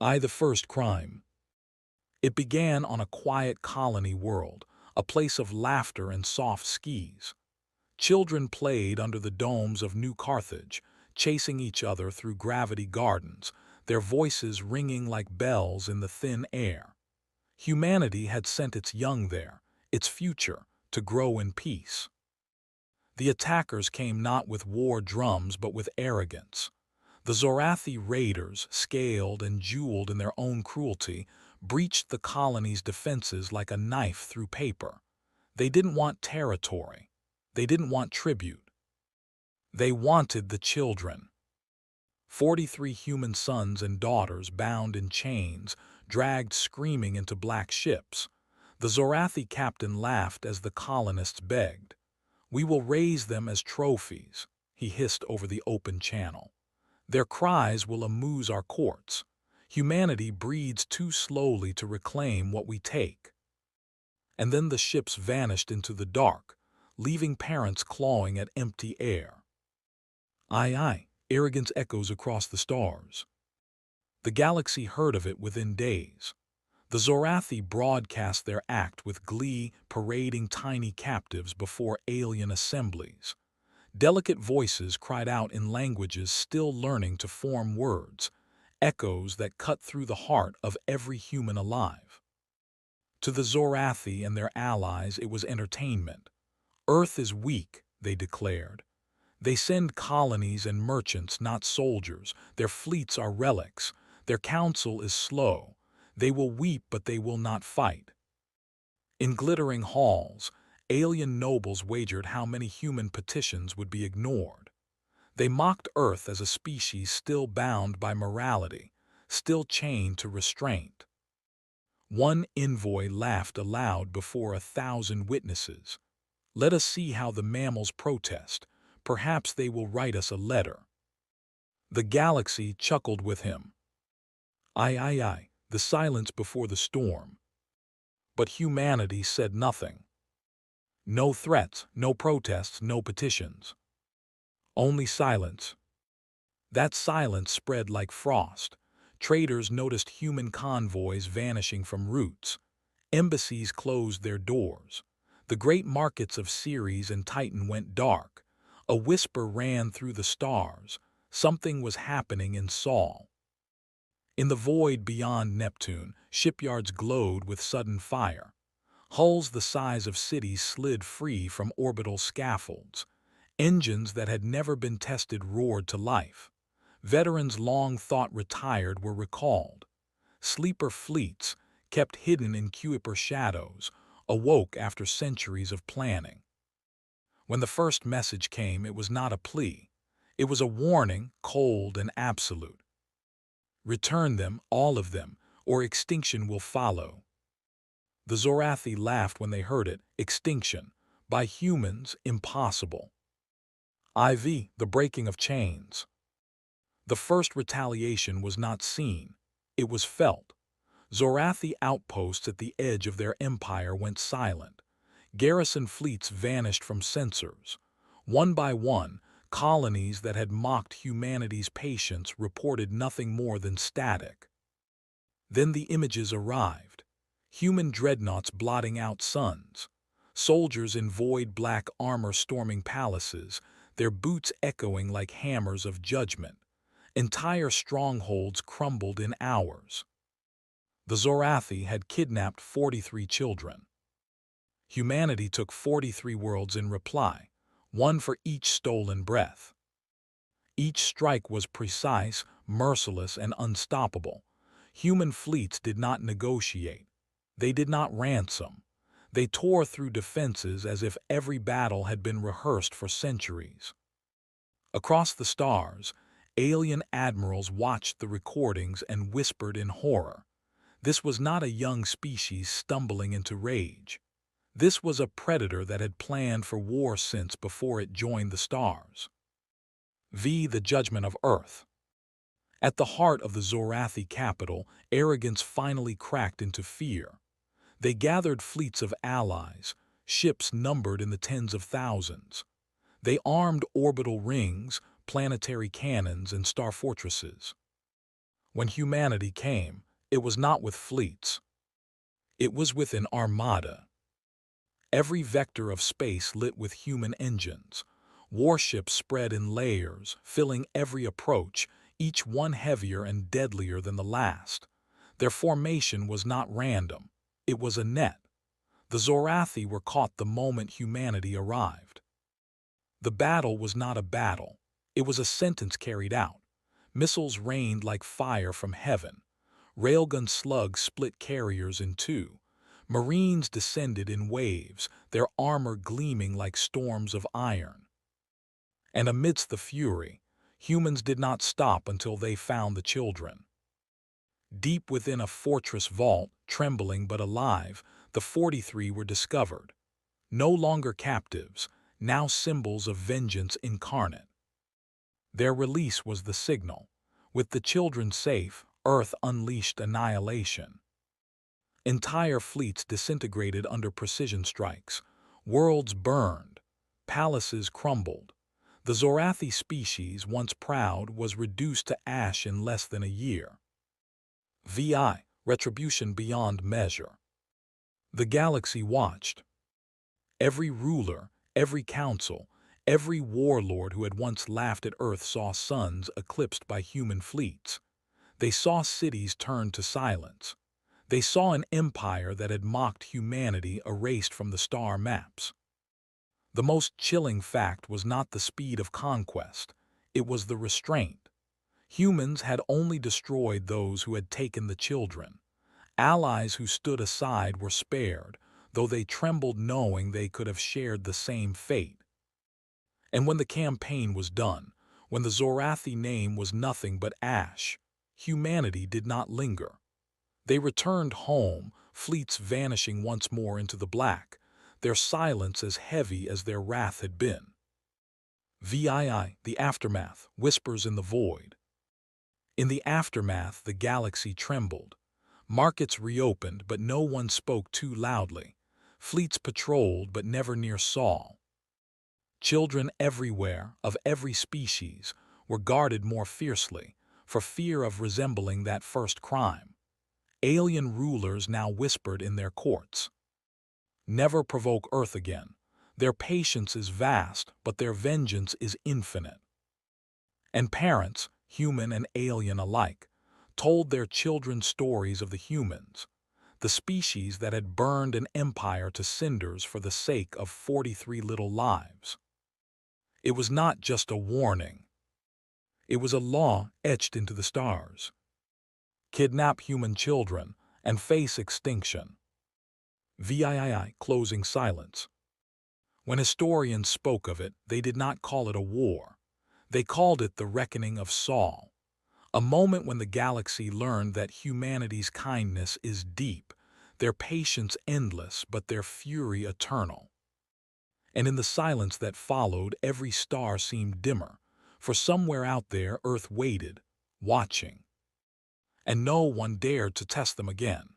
The first crime. It began on a quiet colony world, a place of laughter and soft skis. Children played under the domes of New Carthage, chasing each other through gravity gardens, their voices ringing like bells in the thin air. Humanity had sent its young there, its future, to grow in peace. The attackers came not with war drums but with arrogance. The Zorathi raiders, scaled and jeweled in their own cruelty, breached the colony's defenses like a knife through paper. They didn't want territory. They didn't want tribute. They wanted the children. 43 human sons and daughters bound in chains, dragged screaming into black ships. The Zorathi captain laughed as the colonists begged. "We will raise them as trophies," he hissed over the open channel. "Their cries will amuse our courts. Humanity breeds too slowly to reclaim what we take." And then the ships vanished into the dark, leaving parents clawing at empty air. Aye, arrogance echoes across the stars. The galaxy heard of it within days. The Zorathi broadcast their act with glee, parading tiny captives before alien assemblies. Delicate voices cried out in languages still learning to form words, echoes that cut through the heart of every human alive. To the Zorathi and their allies it was entertainment. "Earth is weak," they declared. "They send colonies and merchants, not soldiers. Their fleets are relics. Their counsel is slow. They will weep, but they will not fight." In glittering halls, alien nobles wagered how many human petitions would be ignored. They mocked Earth as a species still bound by morality, still chained to restraint. One envoy laughed aloud before 1,000 witnesses. "Let us see how the mammals protest. Perhaps they will write us a letter." The galaxy chuckled with him. Aye, the silence before the storm. But humanity said nothing. No threats, no protests, no petitions. Only silence. That silence spread like frost. Traders noticed human convoys vanishing from routes. Embassies closed their doors. The great markets of Ceres and Titan went dark. A whisper ran through the stars. Something was happening in Sol. In the void beyond Neptune, shipyards glowed with sudden fire. Hulls the size of cities slid free from orbital scaffolds. Engines that had never been tested roared to life. Veterans long thought retired were recalled. Sleeper fleets, kept hidden in Kuiper shadows, awoke after centuries of planning. When the first message came, it was not a plea. It was a warning, cold and absolute. "Return them, all of them, or extinction will follow." The Zorathi laughed when they heard it. Extinction. By humans, impossible. The breaking of chains. The first retaliation was not seen. It was felt. Zorathi outposts at the edge of their empire went silent. Garrison fleets vanished from sensors. One by one, colonies that had mocked humanity's patience reported nothing more than static. Then the images arrived. Human dreadnoughts blotting out suns. Soldiers in void black armor storming palaces, their boots echoing like hammers of judgment. Entire strongholds crumbled in hours. The Zorathi had kidnapped 43 children. Humanity took 43 worlds in reply, one for each stolen breath. Each strike was precise, merciless, and unstoppable. Human fleets did not negotiate. They did not ransom. They tore through defenses as if every battle had been rehearsed for centuries. Across the stars, alien admirals watched the recordings and whispered in horror. This was not a young species stumbling into rage. This was a predator that had planned for war since before it joined the stars. The judgment of Earth. At the heart of the Zorathi capital, arrogance finally cracked into fear. They gathered fleets of allies, ships numbered in the tens of thousands. They armed orbital rings, planetary cannons, and star fortresses. When humanity came, it was not with fleets. It was with an armada. Every vector of space lit with human engines. Warships spread in layers, filling every approach, each one heavier and deadlier than the last. Their formation was not random. It was a net. The Zorathi were caught the moment humanity arrived. The battle was not a battle. It was a sentence carried out. Missiles rained like fire from heaven. Railgun slugs split carriers in two. Marines descended in waves, their armor gleaming like storms of iron. And amidst the fury, humans did not stop until they found the children. Deep within a fortress vault, trembling but alive, the 43 were discovered. No longer captives, now symbols of vengeance incarnate. Their release was the signal. With the children safe, Earth unleashed annihilation. Entire fleets disintegrated under precision strikes. Worlds burned. Palaces crumbled. The Zorathi species, once proud, was reduced to ash in less than a year. VI, retribution beyond measure. The galaxy watched. Every ruler, every council, every warlord who had once laughed at Earth saw suns eclipsed by human fleets. They saw cities turned to silence. They saw an empire that had mocked humanity erased from the star maps. The most chilling fact was not the speed of conquest, it was the restraint. Humans had only destroyed those who had taken the children. Allies who stood aside were spared, though they trembled knowing they could have shared the same fate. And when the campaign was done, when the Zorathi name was nothing but ash, humanity did not linger. They returned home, fleets vanishing once more into the black, their silence as heavy as their wrath had been. VII, the aftermath, whispers in the void. In the aftermath, the galaxy trembled. Markets reopened, but no one spoke too loudly. Fleets patrolled, but never near Saul. Children everywhere, of every species, were guarded more fiercely, for fear of resembling that first crime. Alien rulers now whispered in their courts. Never provoke Earth again. Their patience is vast, but their vengeance is infinite. And parents, human and alien alike, told their children stories of the humans, the species that had burned an empire to cinders for the sake of 43 little lives. It was not just a warning. It was a law etched into the stars. Kidnap human children and face extinction. VII, closing silence. When historians spoke of it, they did not call it a war. They called it the reckoning of Saul, a moment when the galaxy learned that humanity's kindness is deep, their patience endless, but their fury eternal. And in the silence that followed, every star seemed dimmer, for somewhere out there Earth waited, watching. And no one dared to test them again.